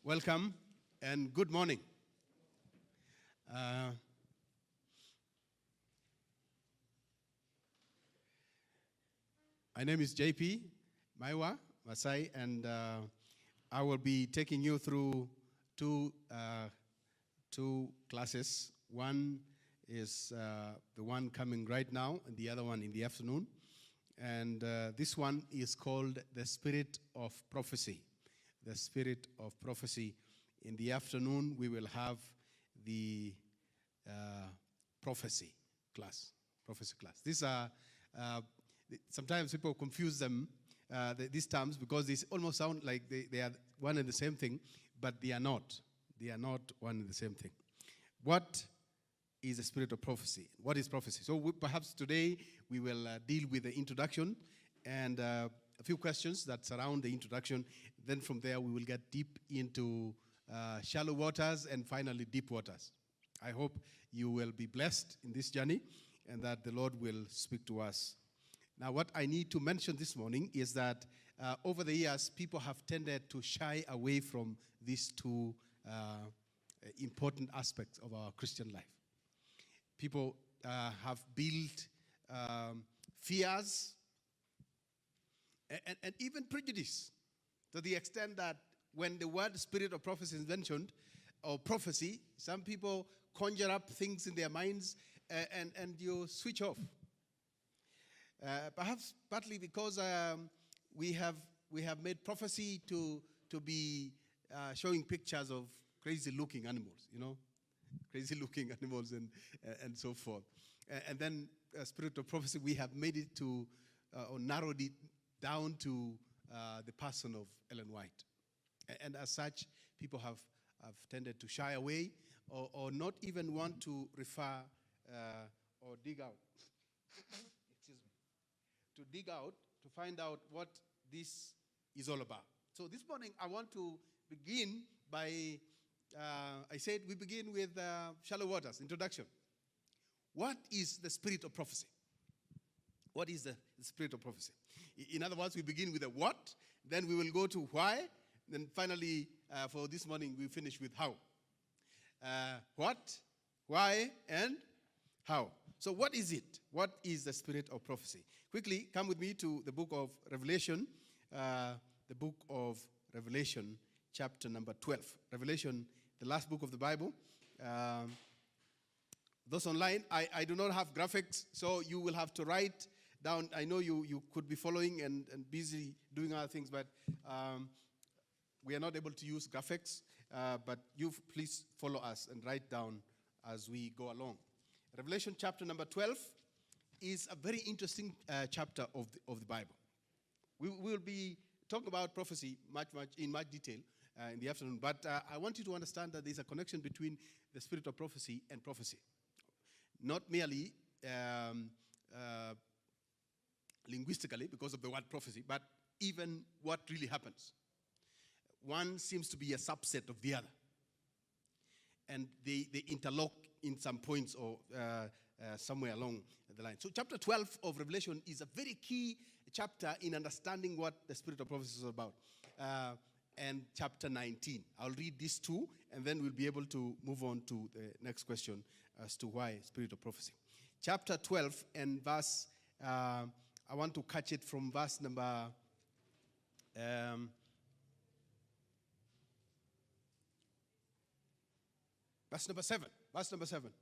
Welcome and good morning. My name is JP, Maiywa-Masai, and I will be taking you through two classes. One is the one coming right now, and the other one in the afternoon. And this one is called the Spirit of Prophecy. The Spirit of Prophecy. In the afternoon, we will have the prophecy class. These are, sometimes people confuse them, these terms, because they almost sound like they are one and the same thing, but they are not. They are not one and the same thing. What is the Spirit of Prophecy? What is prophecy? So perhaps today we will deal with the introduction and a few questions that surround the introduction. Then from there we will get deep into shallow waters and finally deep waters. I hope you will be blessed in this journey and that the Lord will speak to us. Now, what I need to mention this morning is that over the years, people have tended to shy away from these two important aspects of our Christian life. People have built fears and even prejudice to the extent that when the word Spirit of Prophecy is mentioned, or prophecy, some people conjure up things in their minds and you switch off. Perhaps partly because we have made prophecy to be showing pictures of crazy-looking animals, crazy-looking animals and so forth. And then Spirit of Prophecy, we have made it to, or narrowed it down to the person of Ellen White. And as such, people have tended to shy away or not even want to refer or dig out. Excuse me. To dig out, to find out what this is all about. So this morning, I want to begin by, I said we begin with shallow waters, introduction. What is the Spirit of Prophecy? What is the Spirit of Prophecy? In other words, we begin with the what, then we will go to why, then finally, for this morning, we finish with how. What, why, and how. So what is it? What is the Spirit of Prophecy? Quickly, come with me to the book of Revelation, chapter number 12. Revelation, the last book of the Bible. Those online, I do not have graphics, so you will have to write down. I know you could be following and busy doing other things, but we are not able to use graphics, but you please follow us and write down as we go along. Revelation chapter number 12 is a very interesting chapter of the Bible. We will be talking about prophecy in much detail in the afternoon, but I want you to understand that there's a connection between the Spirit of Prophecy and prophecy. Not merely linguistically because of the word prophecy, but even what really happens. One seems to be a subset of the other. And they interlock in some points or somewhere along the line. So chapter 12 of Revelation is a very key chapter in understanding what the Spirit of Prophecy is about. And chapter 19. I'll read these two, and then we'll be able to move on to the next question as to why Spirit of Prophecy. Chapter 12 and verse, I want to catch it from verse number 7. Verse number 7.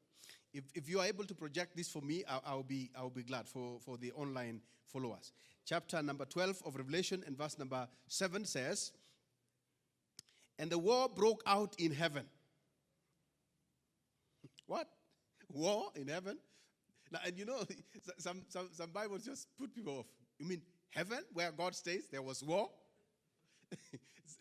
If you are able to project this for me, I'll be glad for the online followers. Chapter number 12 of Revelation and verse number 7 says, "And the war broke out in heaven." What? War in heaven? Now, and some Bibles just put people off. You mean heaven, where God stays, there was war?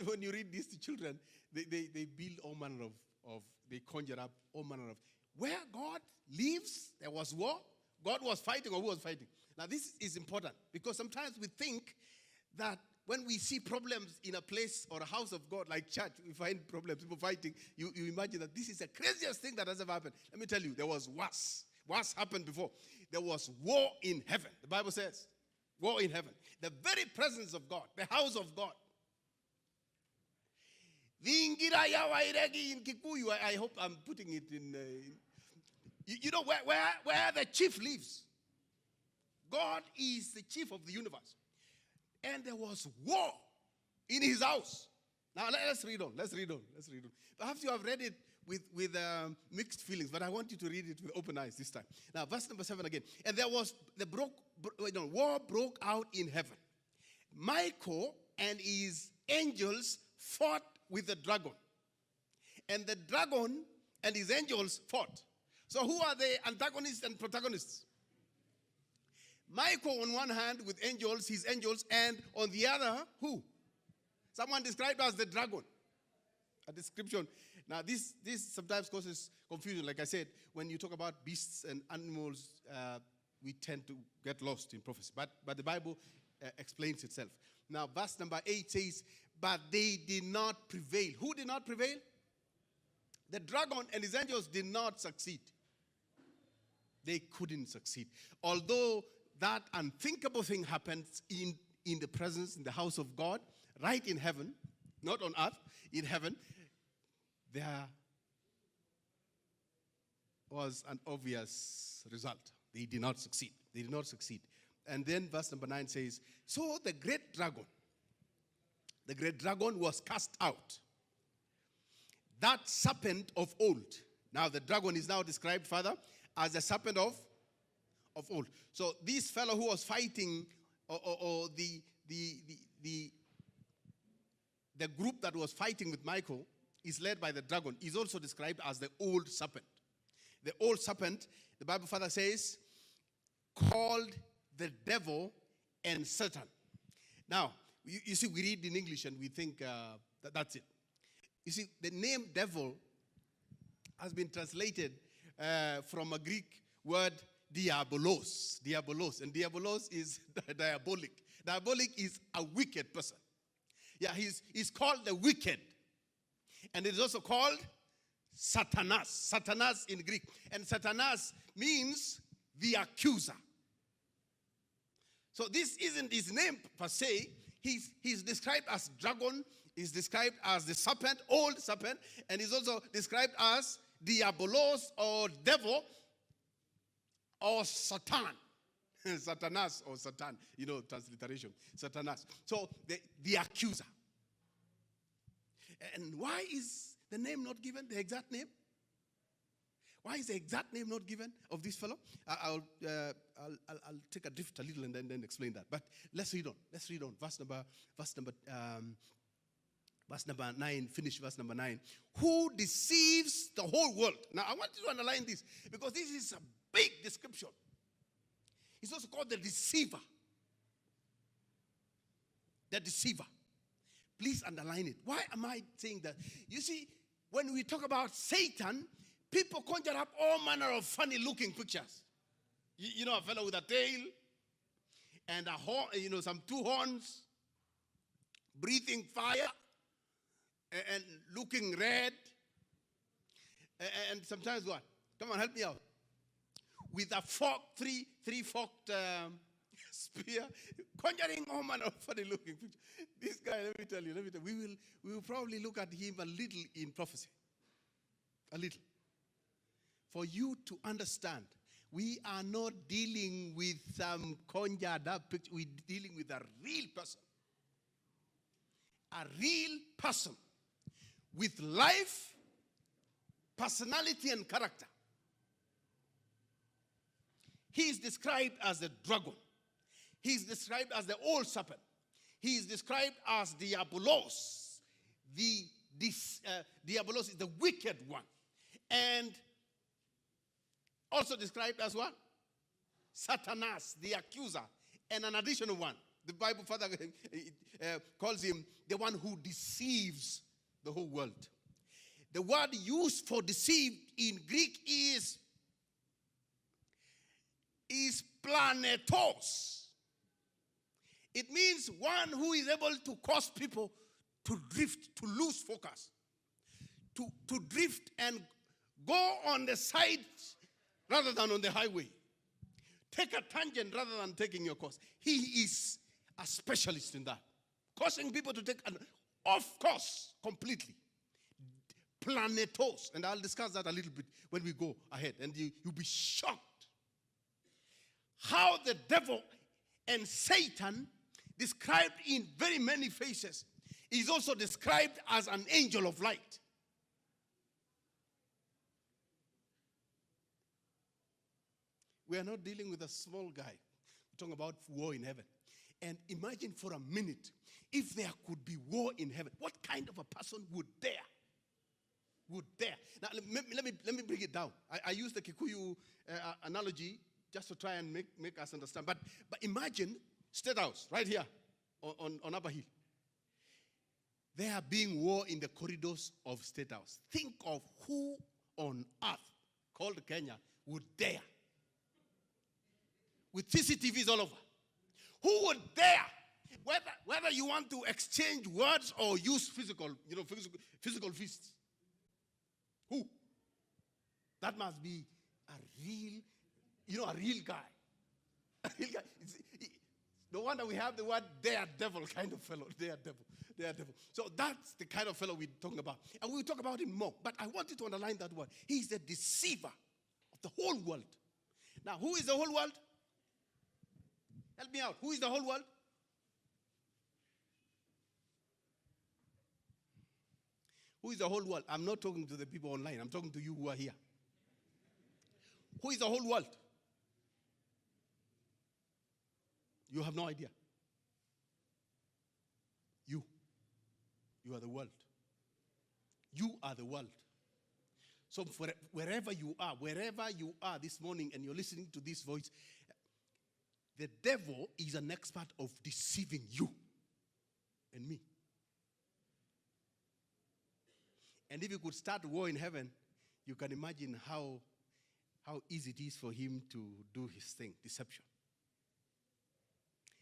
When you read this to children, they build all manner of, they conjure up all manner of, where God lives, there was war? God was fighting, or who was fighting? Now, this is important because sometimes we think that when we see problems in a place or a house of God like church, we find problems, people fighting, you imagine that this is the craziest thing that has ever happened. Let me tell you, there was worse. Worse happened before. There was war in heaven, the Bible says. War in heaven. The very presence of God, the house of God. In Kikuyu, I hope I'm putting it in. You know where the chief lives. God is the chief of the universe. And there was war in his house. Now let's read on. Let's read on. Perhaps you have read it with mixed feelings, but I want you to read it with open eyes this time. Now, verse number 7 again. And there was war broke out in heaven. Michael and his angels fought with the dragon. And the dragon and his angels fought. So who are the antagonists and protagonists? Michael on one hand with angels, his angels, and on the other, who? Someone described as the dragon. A description. Now, this sometimes causes confusion. Like I said, when you talk about beasts and animals, we tend to get lost in prophecy. But the Bible explains itself. Now, verse number 8 says, but they did not prevail. Who did not prevail? The dragon and his angels did not succeed. They couldn't succeed. Although that unthinkable thing happens in the presence, in the house of God, right in heaven, not on earth, in heaven, there was an obvious result. They did not succeed. They did not succeed. And then verse number 9 says, so the great dragon was cast out, that serpent of old. Now the dragon is now described further as the serpent of old. So this fellow who was fighting, or the group that was fighting with Michael is led by the dragon. Is also described as the old serpent. The old serpent, the Bible further says, called the devil and Satan. Now, you see, we read in English and we think that's it. You see, the name devil has been translated from a Greek word diabolos. Diabolos. And diabolos is diabolic. Diabolic is a wicked person. Yeah, he's called the wicked. And it is also called Satanas. Satanas in Greek. And Satanas means the accuser. So this isn't his name per se. He's described as dragon. He's described as the serpent, old serpent. And he's also described as diabolos or devil or Satan. Satanas or Satan. You know, transliteration. Satanas. So the accuser. And why is the name not given, the exact name? Why is the exact name not given of this fellow? I'll take a drift a little and then explain that. But let's read on. Let's read on. Verse number 9. Finish verse number 9. Who deceives the whole world? Now I want you to underline this because this is a big description. He's also called the deceiver. The deceiver. Please underline it. Why am I saying that? You see, when we talk about Satan, people conjure up all manner of funny-looking pictures. You know, a fellow with a tail and a horn, some two horns, breathing fire and looking red. And sometimes what? Come on, help me out. With a fork, three-forked spear, conjuring all manner of funny-looking pictures. This guy, let me tell you, we will probably look at him a little in prophecy. A little. For you to understand, we are not dealing with some conjured up picture. We're dealing with a real person. A real person with life, personality, and character. He is described as the dragon. He is described as the old serpent. He is described as diabolos. Diabolos is the wicked one. And also described as what? Satanas, the accuser. And an additional one. The Bible further calls him the one who deceives the whole world. The word used for deceived in Greek is planetos. It means one who is able to cause people to drift, to lose focus, to drift and go on the side rather than on the highway, take a tangent rather than taking your course. He is a specialist in that. Causing people to take an off course completely. Planetos. And I'll discuss that a little bit when we go ahead. And you'll be shocked how the devil and Satan, described in very many faces, is also described as an angel of light. We are not dealing with a small guy. We're talking about war in heaven. And imagine for a minute, if there could be war in heaven, what kind of a person would dare? Would dare? Now, let me bring it down. I use the Kikuyu analogy just to try and make us understand. But imagine State House, right here on Upper Hill. There being war in the corridors of State House. Think of who on earth, called Kenya, would dare. With CCTVs all over. Who would dare? Whether you want to exchange words or use physical fists. Who? That must be a real guy. A real guy. No wonder we have the word daredevil kind of fellow. Daredevil. So that's the kind of fellow we're talking about. And we'll talk about him more. But I want you to underline that word. He's the deceiver of the whole world. Now, who is the whole world? Help me out. Who is the whole world? Who is the whole world? I'm not talking to the people online. I'm talking to you who are here. Who is the whole world? You have no idea. You are the world. You are the world. So wherever you are this morning and you're listening to this voice, the devil is an expert of deceiving you and me. And if you could start war in heaven, you can imagine how easy it is for him to do his thing, deception.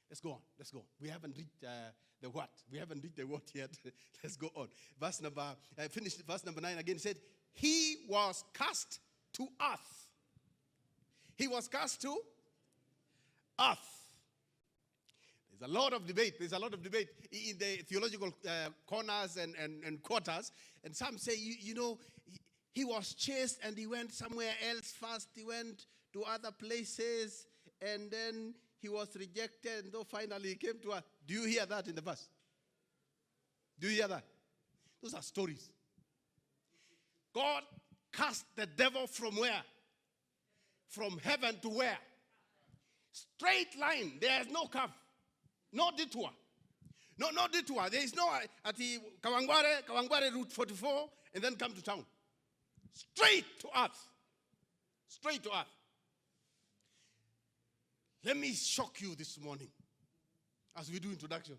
Let's go on. We haven't reached the what. We haven't reached the what yet. Let's go on. Finish verse number 9 again. It said, he was cast to earth. He was cast to earth. There's a lot of debate. In the theological corners and quarters. And some say, he was chased and he went somewhere else first. He went to other places and then he was rejected. And though finally he came to earth. Do you hear that in the verse? Do you hear that? Those are stories. God cast the devil from where? From heaven to where? Straight line. There is no curve. No detour. No detour. There is no at the Kawangware route 44 and then come to town. Straight to earth. Straight to earth. Let me shock you this morning as we do introduction.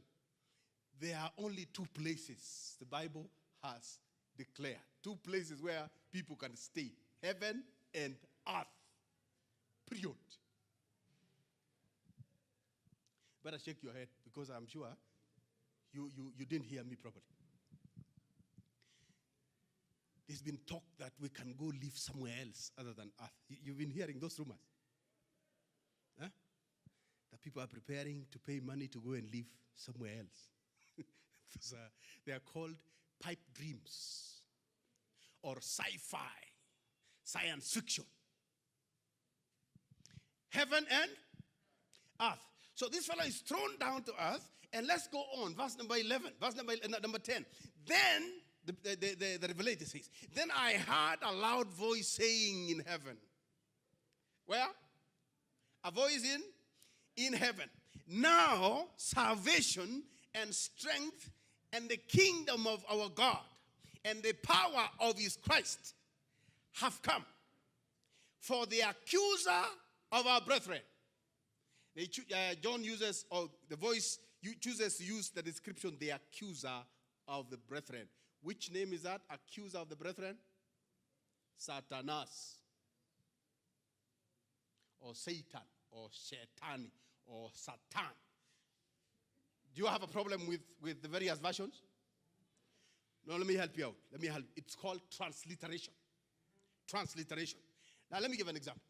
There are only two places the Bible has declared. Two places where people can stay. Heaven and earth. Period. Better shake your head because I'm sure you didn't hear me properly. There's been talk that we can go live somewhere else other than earth. You've been hearing those rumors. Huh? That people are preparing to pay money to go and live somewhere else. They are called pipe dreams or sci-fi, science fiction. Heaven and earth. So this fellow is thrown down to earth, and let's go on. Verse number 11, verse number 10. Then, the revelator says, then I heard a loud voice saying in heaven. Where? A voice in heaven. Now, salvation and strength and the kingdom of our God and the power of his Christ have come. For the accuser of our brethren. John uses, or the voice chooses to use the description, the accuser of the brethren. Which name is that? Accuser of the brethren? Satanas. Or Satan. Or Shaitani. Or Satan. Do you have a problem with the various versions? No, let me help you out. It's called transliteration. Transliteration. Now let me give an example.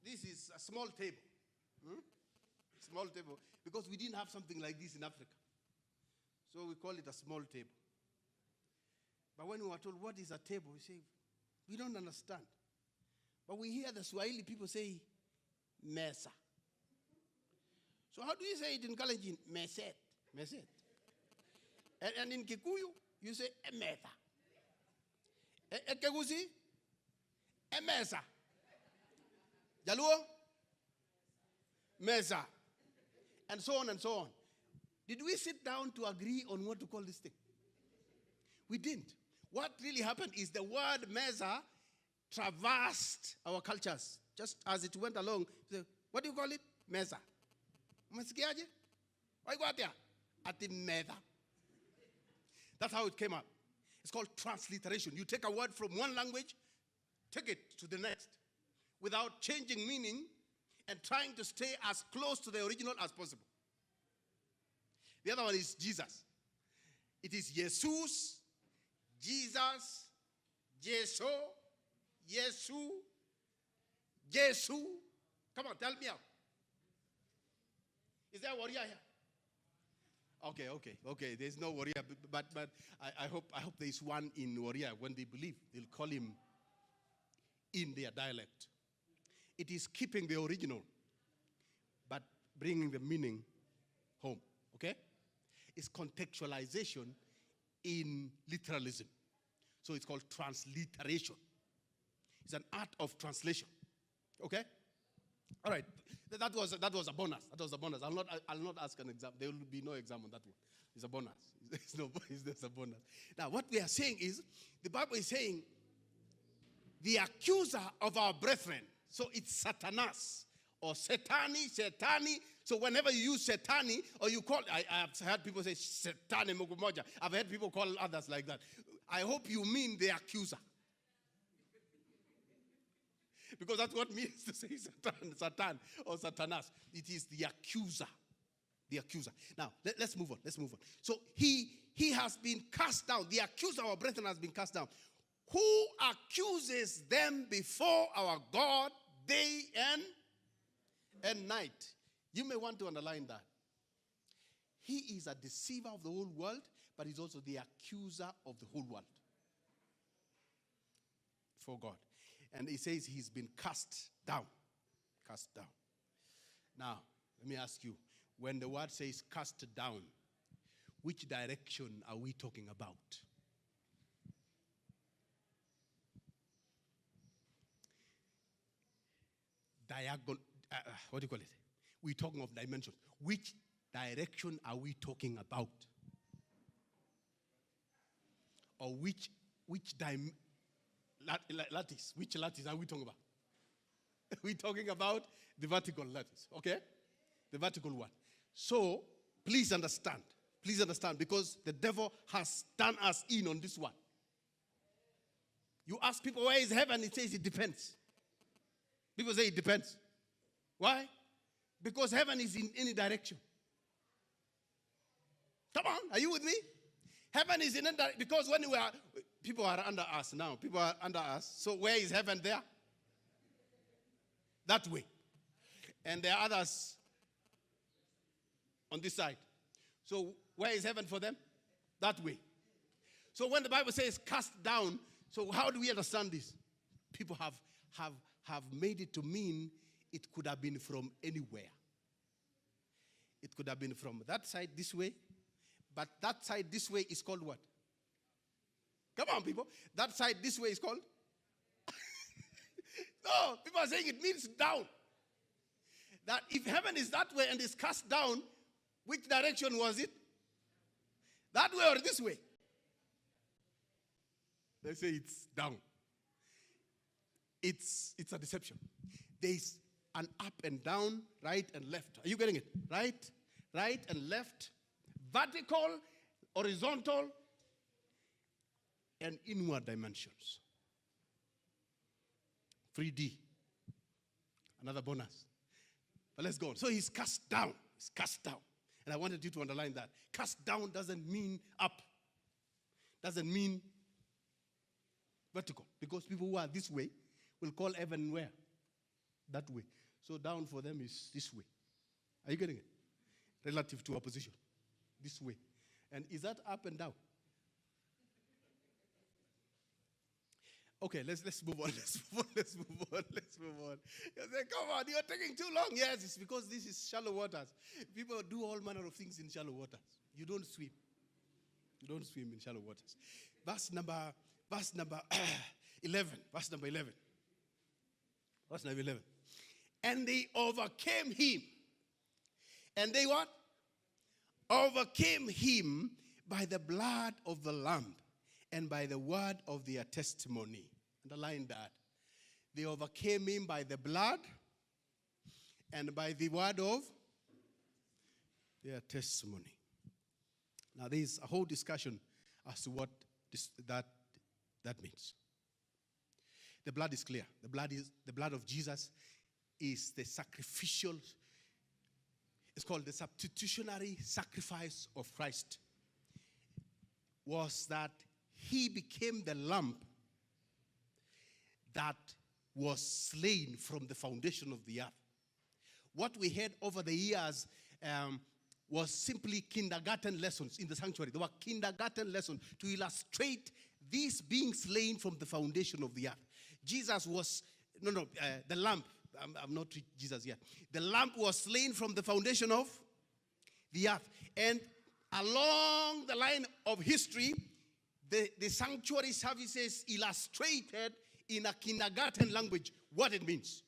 This is a small table. Small table. Because we didn't have something like this in Africa. So we call it a small table. But when we were told, what is a table? We say, we don't understand. But we hear the Swahili people say, mesa. So how do you say it in Kalenjin? Meset. Meset. And in Kikuyu, you say emeta. Kegusi? Emesa. Jaluo? Mesa. And so on and so on. Did we sit down to agree on what to call this thing? We didn't. What really happened is the word mesa traversed our cultures. Just as it went along. What do you call it? Mesa. Umesikiaje? Why go out there? Ati mesa. That's how it came up. It's called transliteration. You take a word from one language, take it to the next, without changing meaning and trying to stay as close to the original as possible. The other one is Jesus. It is Jesus, Jesus, Jesu, Yesu, Jesu. Come on, tell me out. Is there a warrior here? Okay. There's no warrior, but I hope there is one in warrior. When they believe, they'll call him in their dialect. It is keeping the original, but bringing the meaning home. Okay? It's contextualization in literalism. So it's called transliteration. It's an art of translation. Okay? All right. That was a bonus. That was a bonus. I'll not ask an exam. There will be no exam on that one. It's a bonus. It's just a bonus. Now, what we are saying is, the Bible is saying, the accuser of our brethren. So it's Satanas or Setani. So whenever you use Setani, or you call, I have heard people say Setani Mugumoja. I've heard people call others like that. I hope you mean the accuser. Because that's what it means to say Satan or Satanas. It is the accuser. The accuser. Now, let's move on. So he has been cast down. The accuser of our brethren has been cast down. Who accuses them before our God day and night? You may want to underline that. He is a deceiver of the whole world, but he's also the accuser of the whole world for God. And he says he's been cast down. Cast down. Now, let me ask you, when the word says cast down, which direction are we talking about? What do you call it? We're talking of dimensions. Which direction are we talking about? Or which lattice? Which lattice are we talking about? We're talking about the vertical lattice, okay? The vertical one. So, please understand, because the devil has done us in on this one. You ask people, where is heaven? It says it depends. People say it depends. Why? Because heaven is in any direction. Come on, are you with me? Heaven is in any direction. Because when people are under us now. People are under us. So where is heaven there? That way. And there are others on this side. So where is heaven for them? That way. So when the Bible says cast down, so how do we understand this? People have made it to mean it could have been from anywhere. It could have been from that side this way, but that side this way is called what? Come on, people. That side this way is called? No, people are saying it means down. That if heaven is that way and is cast down, which direction was it? That way or this way? They say it's down. It's a deception. There is an up and down, right and left. Are you getting it? Right and left, vertical, horizontal, and inward dimensions. 3D. Another bonus. But let's go on. So he's cast down. He's cast down. And I wanted you to underline that. Cast down doesn't mean up. Doesn't mean vertical. Because people who are this way will call heaven where? that way. So down for them is this way. Are you getting it? Relative to opposition. This way. And is that up and down? Okay, let's move on. Let's move on. You say, come on, you're taking too long. Yes, it's because this is shallow waters. People do all manner of things in shallow waters. You don't swim. You don't swim in shallow waters. Verse number 11. Verse number 11. Verse number 11. And they overcame him. And they what? Overcame him by the blood of the Lamb and by the word of their testimony. Underline that. They overcame him by the blood and by the word of their testimony. Now there is a whole discussion as to what that means. The blood is clear. The blood of Jesus is the sacrificial. It's called the substitutionary sacrifice of Christ. Was that he became the lamb that was slain from the foundation of the earth. What we had over the years was simply kindergarten lessons in the sanctuary. There were kindergarten lessons to illustrate this being slain from the foundation of the earth. Jesus was, the lamb, I'm not reached Jesus yet. The lamb was slain from the foundation of the earth. And along the line of history, the sanctuary services illustrated in a kindergarten language what it means.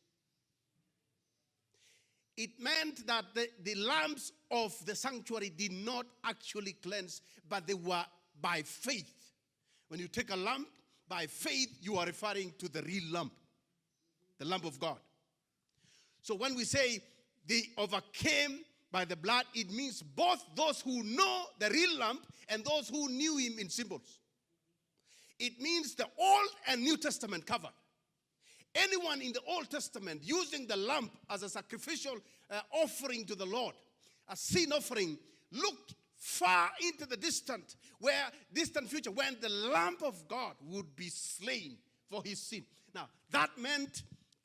It meant that the lambs of the sanctuary did not actually cleanse, but they were by faith. When you take a lamb, by faith, you are referring to the real lamb, the Lamb of God. So when we say they overcame by the blood, it means both those who know the real lamb and those who knew him in symbols. It means the Old and New Testament covered. Anyone in the Old Testament using the lamb as a sacrificial offering to the Lord, a sin offering, looked far into the distant future when the Lamb of God would be slain for his sin. Now, that meant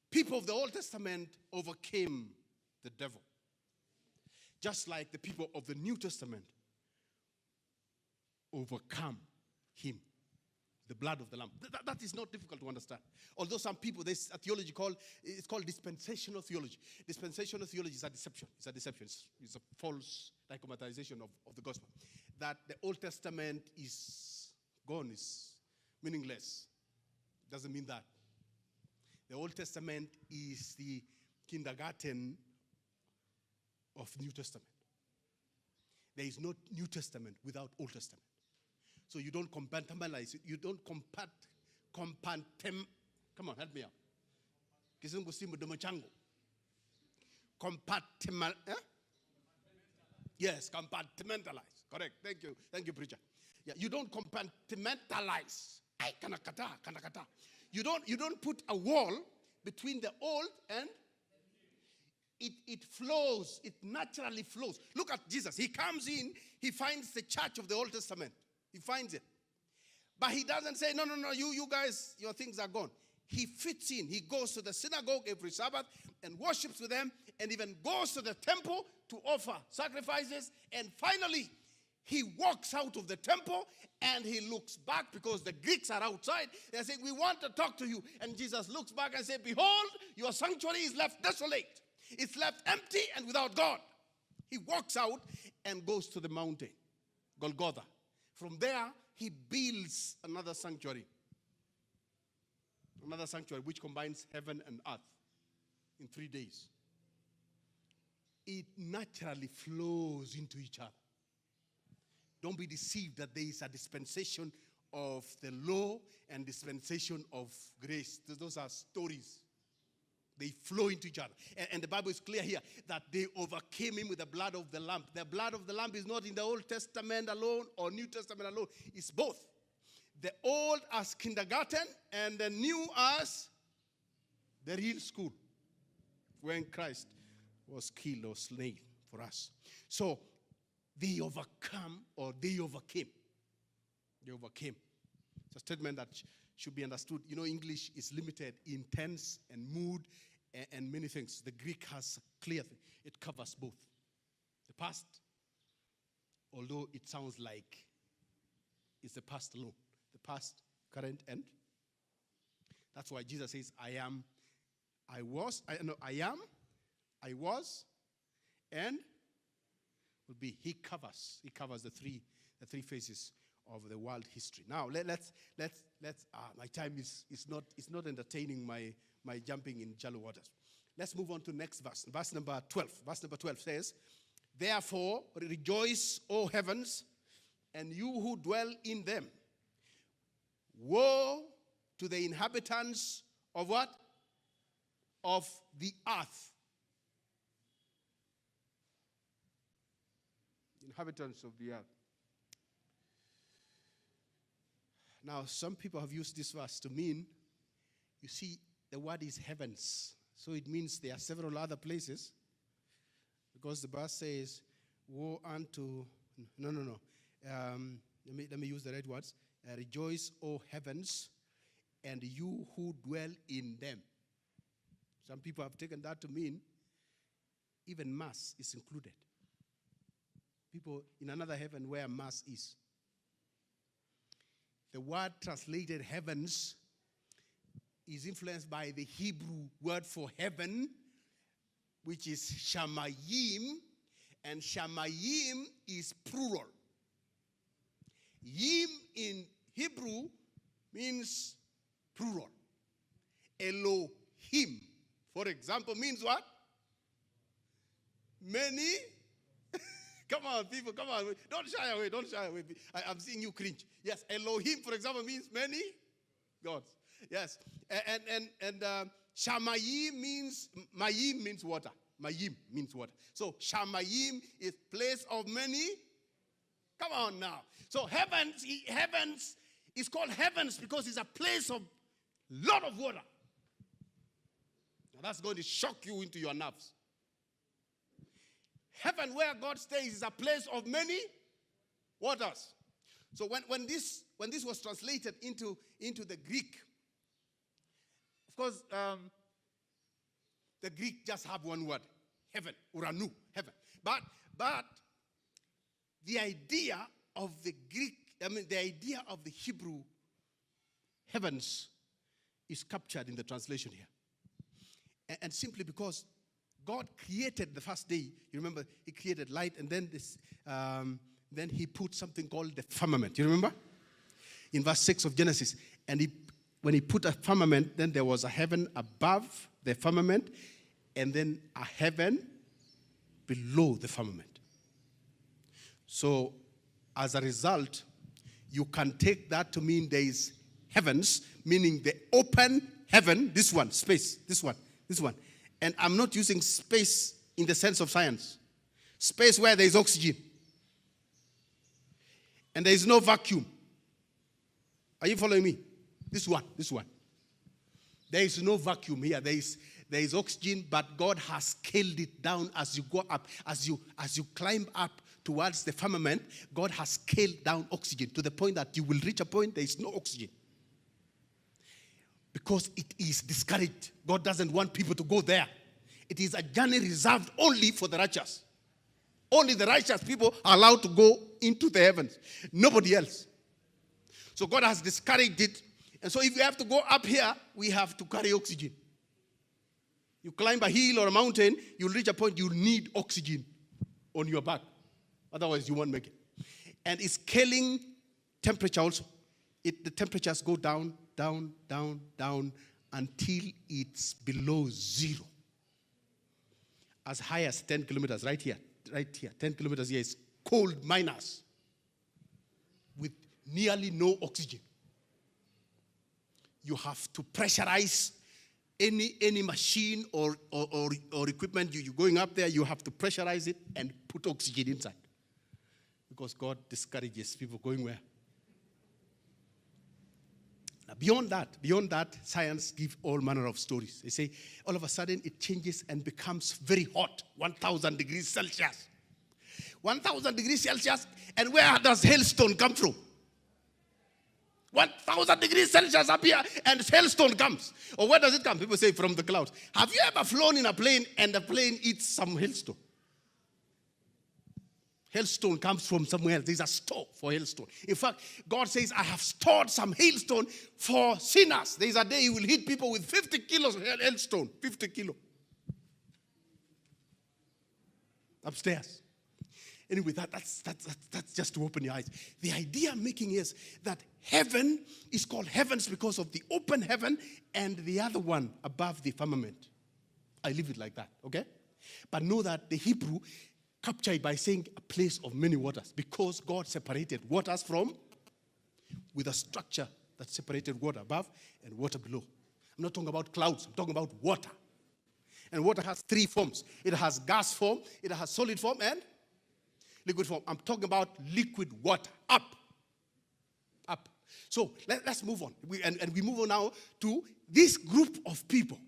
people of the Old Testament overcame the devil. Just like the people of the New Testament overcome him. The blood of the Lamb. That is not difficult to understand. Although some people, there's a theology it's called dispensational theology. Dispensational theology is a deception. It's a deception. It's a false dichomatization of the gospel. That the Old Testament is gone, is meaningless. Doesn't mean that. The Old Testament is the kindergarten of New Testament. There is no New Testament without Old Testament. So you don't compartmentalize it. You don't come on, help me out. Kizungu simu domachango. Yes, compartmentalize. Correct. Thank you, preacher. Yeah, you don't compartmentalize. Kanakata. You don't put a wall between the old and it flows. It naturally flows. Look at Jesus. He comes in, he finds the church of the Old Testament. He finds it. But he doesn't say, no, you guys, your things are gone. He fits in. He goes to the synagogue every Sabbath and worships with them and even goes to the temple to offer sacrifices. And finally, he walks out of the temple and he looks back because the Greeks are outside. They're saying, we want to talk to you. And Jesus looks back and says, behold, your sanctuary is left desolate. It's left empty and without God. He walks out and goes to the mountain, Golgotha. From there, he builds another sanctuary. Another sanctuary which combines heaven and earth in 3 days. It naturally flows into each other. Don't be deceived that there is a dispensation of the law and dispensation of grace. Those are stories. They flow into each other. And the Bible is clear here that they overcame him with the blood of the Lamb. The blood of the Lamb is not in the Old Testament alone or New Testament alone. It's both. The old as kindergarten and the new as the real school when Christ was killed or slain for us. So they overcome or they overcame. They overcame. It's a statement that should be understood. You know, English is limited in tense and mood and many things. The Greek has a clear thing. It covers both. The past, although it sounds like it's the past alone. The past, current, and that's why Jesus says, I am, I was, I am, I was, and will be. He covers the three phases of the world history. Now let's my time is not entertaining my jumping in shallow waters. Let's move on to next verse. Verse number 12. Verse number 12 says, therefore rejoice, O heavens, and you who dwell in them. Woe to the inhabitants of what? Of the earth. Inhabitants of the earth. Now, some people have used this verse to mean, you see, the word is heavens. So it means there are several other places. Because the verse says, woe unto, no. Let me use the right words. Rejoice, O heavens, and you who dwell in them. Some people have taken that to mean even Mars is included. People in another heaven where Mars is. The word translated heavens is influenced by the Hebrew word for heaven, which is shamayim, and shamayim is plural. Yim in Hebrew means plural. Elohim, for example, means what? Many. Come on, people, come on. Don't shy away. I'm seeing you cringe. Yes, Elohim, for example, means many gods. Yes. And Shamayim means, Mayim means water. Mayim means water. So Shamayim is place of many. Come on now. So heavens is called heavens because it's a place of lot of water. Now that's going to shock you into your nerves. Heaven, where God stays, is a place of many waters. So when this was translated into the Greek, of course, the Greek just have one word, heaven, uranu, heaven. But the idea of the idea of the Hebrew heavens is captured in the translation here. And simply because God created the first day, you remember, he created light, and then then he put something called the firmament. You remember? In verse 6 of Genesis. And when he put a firmament, then there was a heaven above the firmament, and then a heaven below the firmament. So, as a result, you can take that to mean there is heavens, meaning the open heaven, this one, space, this one. And I'm not using space in the sense of science. Space where there is oxygen. And there is no vacuum. Are you following me? This one. There is no vacuum here. There is oxygen, but God has scaled it down as you go up. As you climb up towards the firmament, God has scaled down oxygen to the point that you will reach a point there is no oxygen. Because it is discouraged. God doesn't want people to go there. It is a journey reserved only for the righteous. Only the righteous people are allowed to go into the heavens. Nobody else. So God has discouraged it. And so if we have to go up here, we have to carry oxygen. You climb a hill or a mountain, you'll reach a point you need oxygen on your back. Otherwise, you won't make it. And it's scaling temperature also. The temperatures go down until it's below zero. As high as 10 kilometers, right here. 10 kilometers here is cold minus with nearly no oxygen. You have to pressurize any machine or equipment you're going up there. You have to pressurize it and put oxygen inside. Because God discourages people going where? Now, beyond that, science gives all manner of stories. They say, all of a sudden, it changes and becomes very hot, 1,000 degrees Celsius. 1,000 degrees Celsius, and where does hailstone come from? 1,000 degrees Celsius up here, and hailstone comes. Or where does it come? People say from the clouds. Have you ever flown in a plane and the plane eats some hailstone? Hailstone comes from somewhere else. There's a store for hailstone. In fact, God says, I have stored some hailstone for sinners. There's a day He will hit people with 50 kilos of hailstone. 50 kilo. Upstairs. Anyway, that's just to open your eyes. The idea I'm making is that heaven is called heavens because of the open heaven and the other one above the firmament. I leave it like that, okay? But know that the Hebrew captured it by saying a place of many waters because God separated waters with a structure that separated water above and water below. I'm not talking about clouds. I'm talking about water. And water has three forms. It has gas form, it has solid form, and liquid form. I'm talking about liquid water. Up. So let's move on. And we move on now to this group of people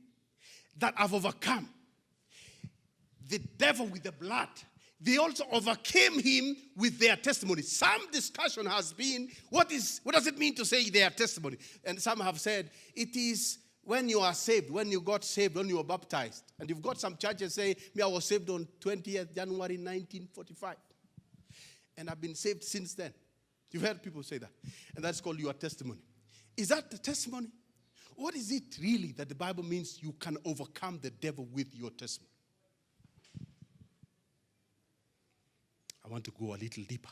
that have overcome the devil with the blood. They also overcame him with their testimony. Some discussion has been, what does it mean to say their testimony? And some have said, it is when you are saved, when you got saved, when you were baptized. And you've got some churches say, I was saved on 20th January 1945. And I've been saved since then. You've heard people say that. And that's called your testimony. Is that the testimony? What is it really that the Bible means you can overcome the devil with your testimony? I want to go a little deeper.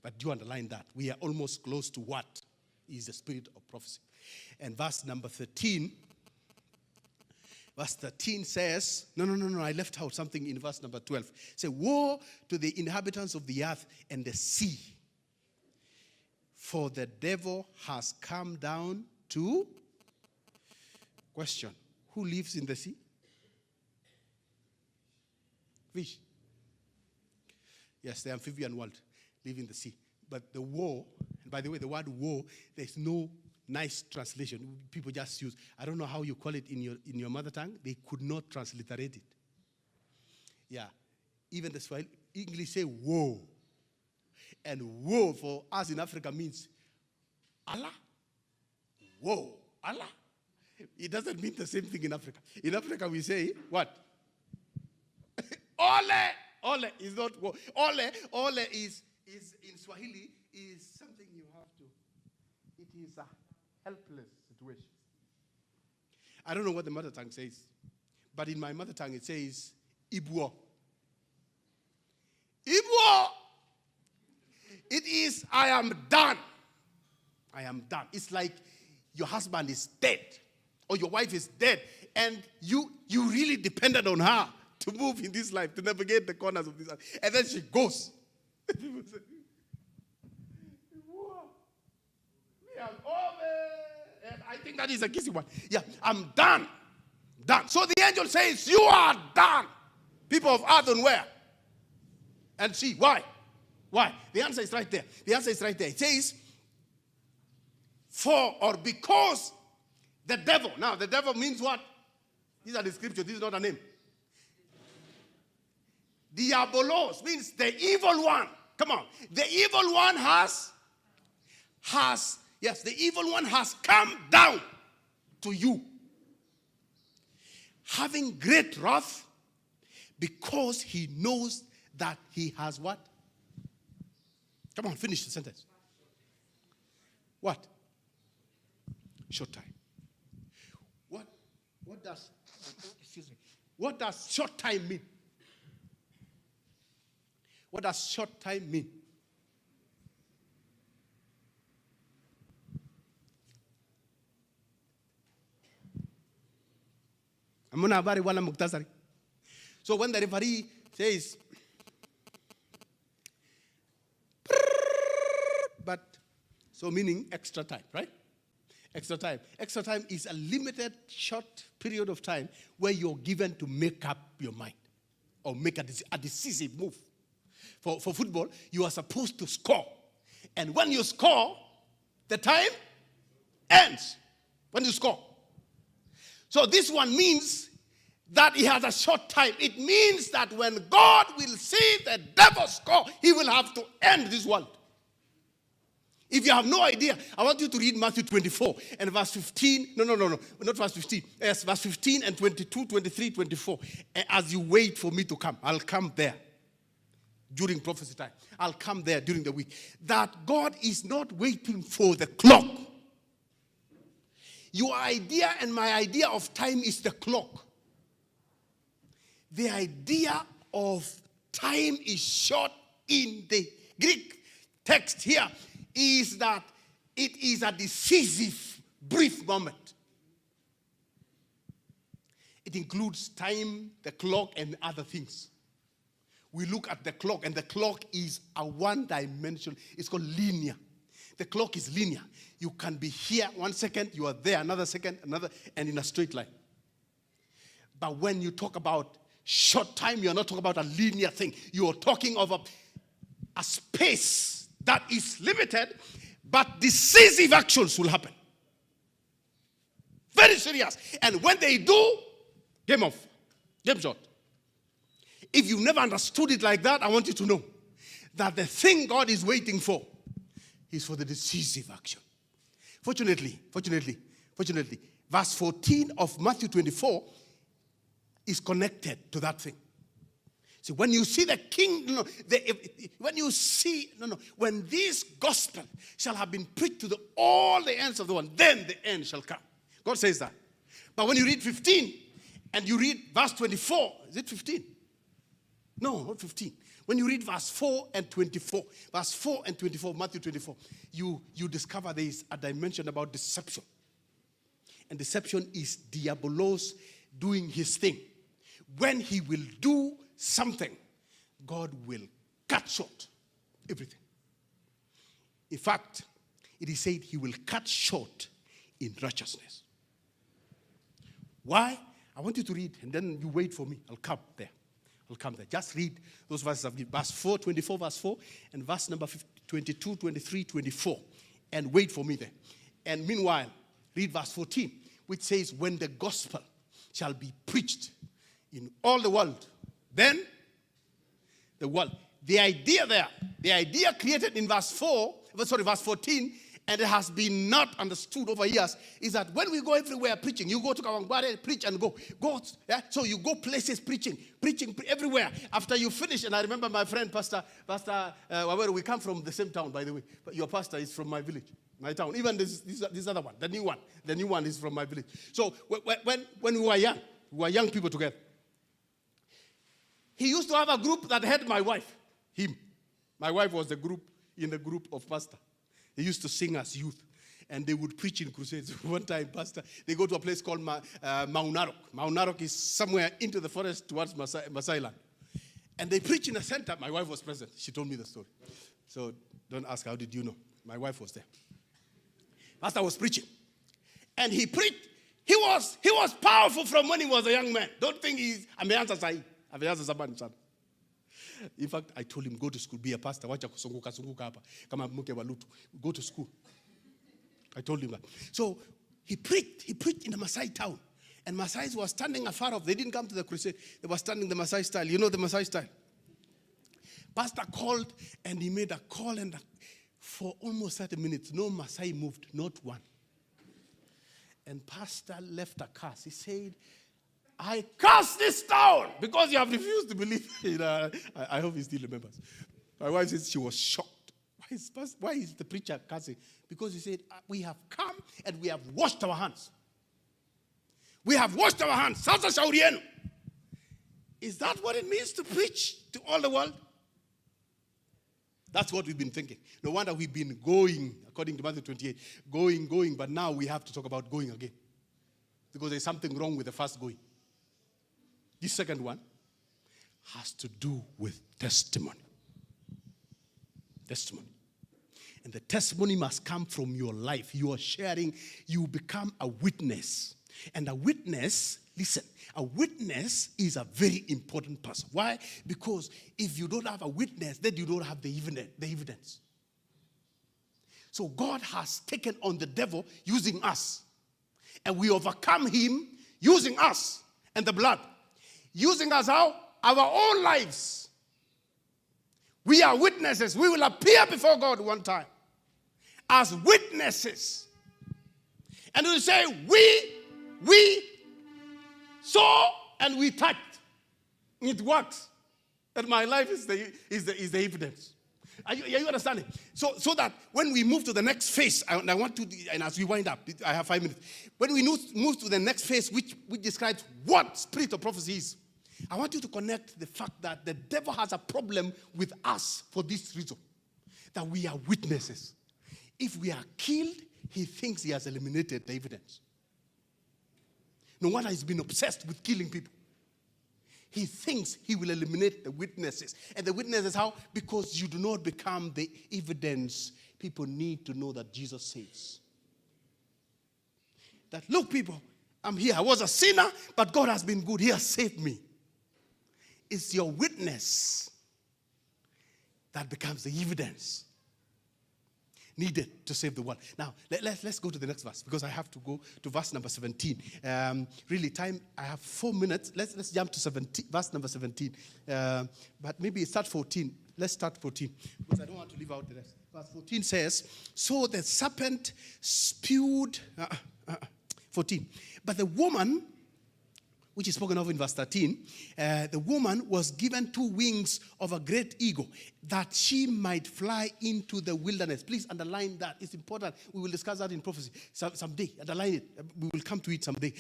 But do underline that. We are almost close to what is the spirit of prophecy. And verse number 13. Verse 13 says, no, I left out something in verse number 12. Say, woe to the inhabitants of the earth and the sea, for the devil has come down to, question, who lives in the sea? Fish. Yes, the amphibian world live in the sea. But the woe, and by the way, the word woe, there's no nice translation. People just use, I don't know how you call it in your mother tongue. They could not transliterate it. Yeah. Even the Swahili, English say woe. And woe for us in Africa means Allah. Woe. Allah. It doesn't mean the same thing in Africa. In Africa we say what? Ole. Ole is not woe. Ole is in Swahili is something you have to. It is a helpless situation. I don't know what the mother tongue says, but in my mother tongue it says Ibwo. Ibwo. It is, I am done. I am done. It's like your husband is dead or your wife is dead and you really depended on her to move in this life, to navigate the corners of this life. And then she goes. People say, me, I'm over. And I think that is a kissy one. Yeah, I'm done. Done. So the angel says, you are done. People of earth and where? And see, why? Why? The answer is right there. The answer is right there. It says, for or because the devil. Now, the devil means what? These are the scriptures. This is not a name. Diabolos means the evil one. Come on. The evil one has come down to you, having great wrath, because he knows that he has what? Come on, finish the sentence. What? Short time. What does short time mean? What does short time mean? So when the referee says, but, so meaning extra time, right? Extra time. Extra time is a limited, short period of time where you're given to make up your mind or make a decisive move. For football, you are supposed to score. And when you score, the time ends. When you score. So this one means that he has a short time. It means that when God will see the devil score, he will have to end this world. If you have no idea, I want you to read Matthew 24 and verse 15. No, not verse 15. Yes, verse 15 and 22, 23, 24. As you wait for me to come, I'll come there during prophecy time. I'll come there during the week. That God is not waiting for the clock. Your idea and my idea of time is the clock. The idea of time is short in the Greek text here is that it is a decisive, brief moment. It includes time, the clock, and other things. We look at the clock, and the clock is a one-dimensional. It's called linear. The clock is linear. You can be here 1 second, you are there another second, another, and in a straight line. But when you talk about short time, you're not talking about a linear thing. You're talking of a space that is limited, but decisive actions will happen. Very serious. And when they do, game off. Game shot. If you've never understood it like that, I want you to know that the thing God is waiting for is for the decisive action. Fortunately, verse 14 of Matthew 24 is connected to that thing. See, when you see the king, when this gospel shall have been preached to all the ends of the world, then the end shall come. God says that. But when you read 15 and you read verse 24, is it 15? No, not 15. When you read verse 4 and 24, verse 4 and 24, Matthew 24, you discover there is a dimension about deception. And deception is diabolos doing his thing. When he will do something, God will cut short everything. In fact, it is said he will cut short in righteousness. Why? I want you to read, and then you wait for me. I'll come there. Just read those verses I've given. Verse 4, 24, verse 4, and verse number 22, 23, 24. And wait for me there. And meanwhile, read verse 14, which says, when the gospel shall be preached in all the world, then the world. The idea there, the idea created in verse 14, and it has been not understood over years, is that when we go everywhere preaching, you go to Kawangware, preach and go. Yeah? So you go places preaching everywhere. After you finish, and I remember my friend, Pastor, we come from the same town, by the way. But your pastor is from my village, my town. Even this other one, the new one is from my village. So when we were young people together. He used to have a group that had my wife, him. My wife was in the group of pastor. They used to sing as youth, and they would preach in crusades. One time, pastor, they go to a place called Maiywa-Masai. Maiywa-Masai is somewhere into the forest towards Masai land. And they preach in a center. My wife was present. She told me the story. So don't ask, how did you know? My wife was there. Pastor was preaching. And he preached. He was powerful from when he was a young man. Don't think he's Maiywa-Masai. In fact, I told him, go to school, be a pastor. Wacha kusunguka hapa kama mke wa Lutu. Go to school. I told him that. So he preached in a Maasai town. And Maasais were standing afar off. They didn't come to the crusade. They were standing the Maasai style. You know the Maasai style. Pastor called, and he made a call, and for almost 30 minutes, no Maasai moved, not one. And pastor left a curse. He said, I curse this town because you have refused to believe. I hope he still remembers. My wife says she was shocked. Why is the preacher cursing? Because he said, we have come and we have washed our hands. We have washed our hands. Sasa shauri yenu. Is that what it means to preach to all the world? That's what we've been thinking. No wonder we've been going, according to Matthew 28, going, but now we have to talk about going again. Because there's something wrong with the first going. This second one has to do with testimony. Testimony. And the testimony must come from your life. You are sharing, you become a witness. And a witness, listen, a witness is a very important person. Why? Because if you don't have a witness, then you don't have the evidence. So God has taken on the devil using us. And we overcome him using us and the blood. Using us how? Our own lives. We are witnesses. We will appear before God one time. as witnesses. And we say, we saw and we touched. It works. And my life is the evidence. Are you understanding? So that when we move to the next phase, and I want to, and as we wind up, I have 5 minutes. When we move to the next phase, which describes what spirit of prophecy is, I want you to connect the fact that the devil has a problem with us for this reason, that we are witnesses. If we are killed, he thinks he has eliminated the evidence. No wonder he's been obsessed with killing people. He thinks he will eliminate the witnesses. And the witnesses, how? Because you do not become the evidence people need to know that Jesus saves. That, look, people, I'm here. I was a sinner, but God has been good. He has saved me. It's your witness that becomes the evidence needed to save the world. Now, let's go to the next verse, because I have to go to verse number 17. Really, time, I have 4 minutes. Let's jump to verse number 17. But maybe start 14. Let's start 14, because I don't want to leave out the rest. Verse 14 says, so the serpent spewed, 14. But the woman, which is spoken of in verse 13, the woman was given 2 wings of a great eagle, that she might fly into the wilderness. Please underline that. It's important. We will discuss that in prophecy someday. Underline it. We will come to it someday.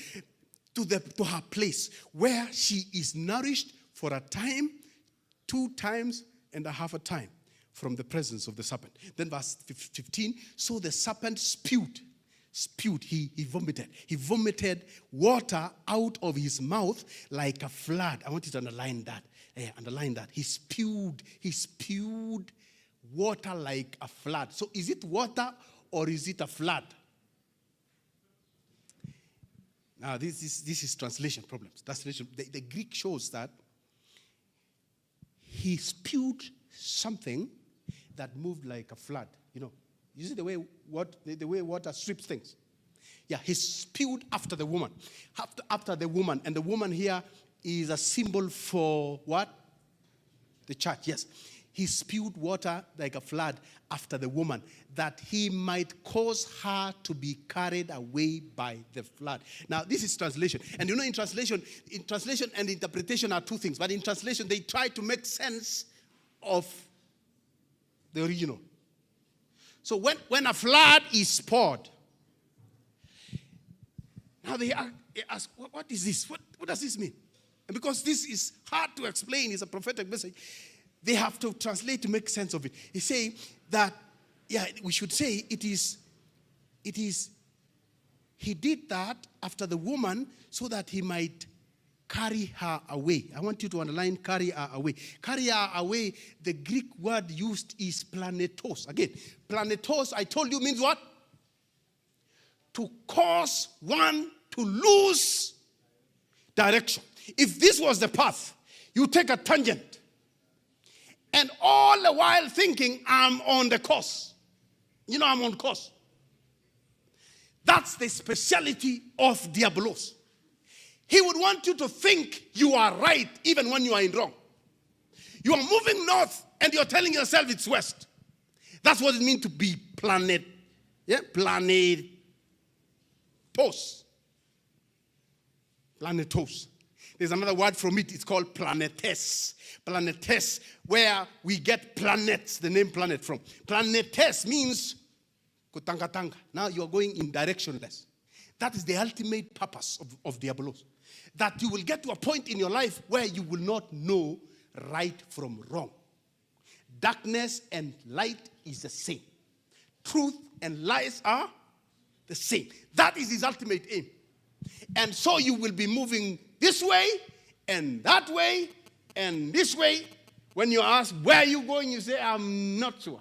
To her place, where she is nourished for a time, 2 times and a half a time from the presence of the serpent. Then verse 15, so the serpent spewed, he vomited. He vomited water out of his mouth like a flood. I want you to underline that. Underline that. He spewed water like a flood. So is it water or is it a flood? Now this is translation problems. Translation. The Greek shows that he spewed something that moved like a flood. You see the way water strips things. Yeah, he spewed after the woman. After the woman. And the woman here is a symbol for what? The church, yes. He spewed water like a flood after the woman, that he might cause her to be carried away by the flood. Now, this is translation. And in translation and interpretation are 2 things. But in translation, they try to make sense of the original. So when a flood is poured, now they ask, what is this? What does this mean? And because this is hard to explain, it's a prophetic message, they have to translate to make sense of it. He say that, we should say it is, he did that after the woman so that he might carry her away. I want you to underline carry her away. Carry her away, the Greek word used is planetos. Again, planetos, I told you, means what? To cause one to lose direction. If this was the path, you take a tangent. And all the while thinking, I'm on the course. I'm on course. That's the speciality of diabolos. He would want you to think you are right even when you are in wrong. You are moving north and you're telling yourself it's west. That's what it means to be planetos. Planetos. There's another word from it. It's called planetes. Planetes, where we get planets, the name planet from. Planetes means kutanga-tanga. Now you are going in directionless. That is the ultimate purpose of diabolos. That you will get to a point in your life where you will not know right from wrong. Darkness and light is the same. Truth and lies are the same. That is his ultimate aim. And so you will be moving this way and that way and this way. When you ask, where are you going? You say, I'm not sure.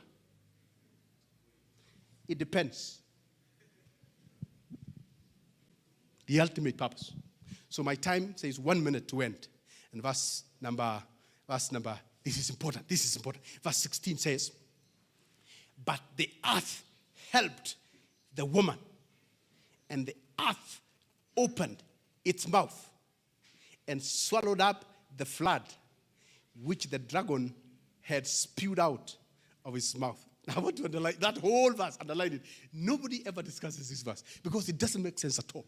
It depends. The ultimate purpose. So my time says 1 minute to end. And verse number, this is important. Verse 16 says, but the earth helped the woman, and the earth opened its mouth and swallowed up the flood which the dragon had spewed out of his mouth. I want to underline that whole verse, underline it. Nobody ever discusses this verse because it doesn't make sense at all.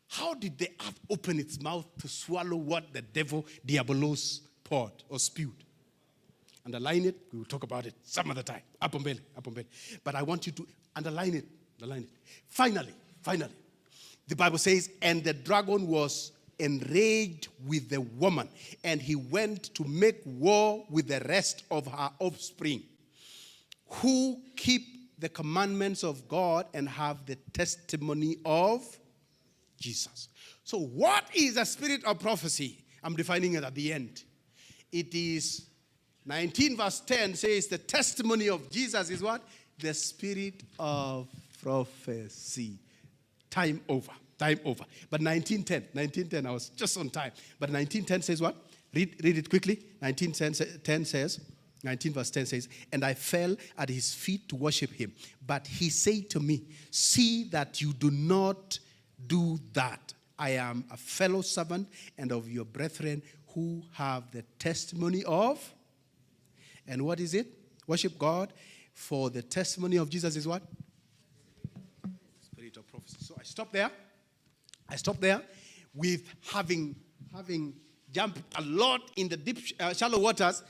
How did the earth open its mouth to swallow what the devil, diabolos, poured or spewed? Underline it. We will talk about it some other time. Up on belly. But I want you to underline it. Finally, the Bible says, and the dragon was enraged with the woman, and he went to make war with the rest of her offspring, who keep the commandments of God and have the testimony of Jesus. So what is the spirit of prophecy? I'm defining it at the end. It is 19 verse 10 says the testimony of Jesus is what? The spirit of prophecy. Time over. But 19:10, I was just on time. But 19:10 says what? Read it quickly. 19:10 says, 19 verse 10 says, and I fell at his feet to worship him. But he said to me, see that you do not do that. I am a fellow servant and of your brethren who have the testimony of. And what is it? Worship God. For the testimony of Jesus is what? Spirit of prophecy. So I stop there with having jumped a lot in the deep, shallow waters,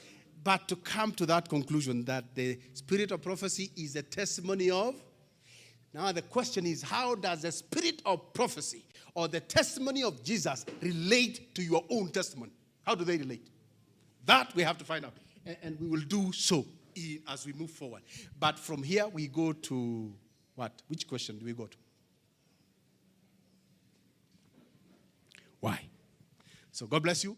but to come to that conclusion that the spirit of prophecy is the testimony of. Now the question is, how does the spirit of prophecy or the testimony of Jesus relate to your own testimony? How do they relate? That we have to find out. And we will do so as we move forward. But from here we go to what? Which question do we go to? Why? So God bless you.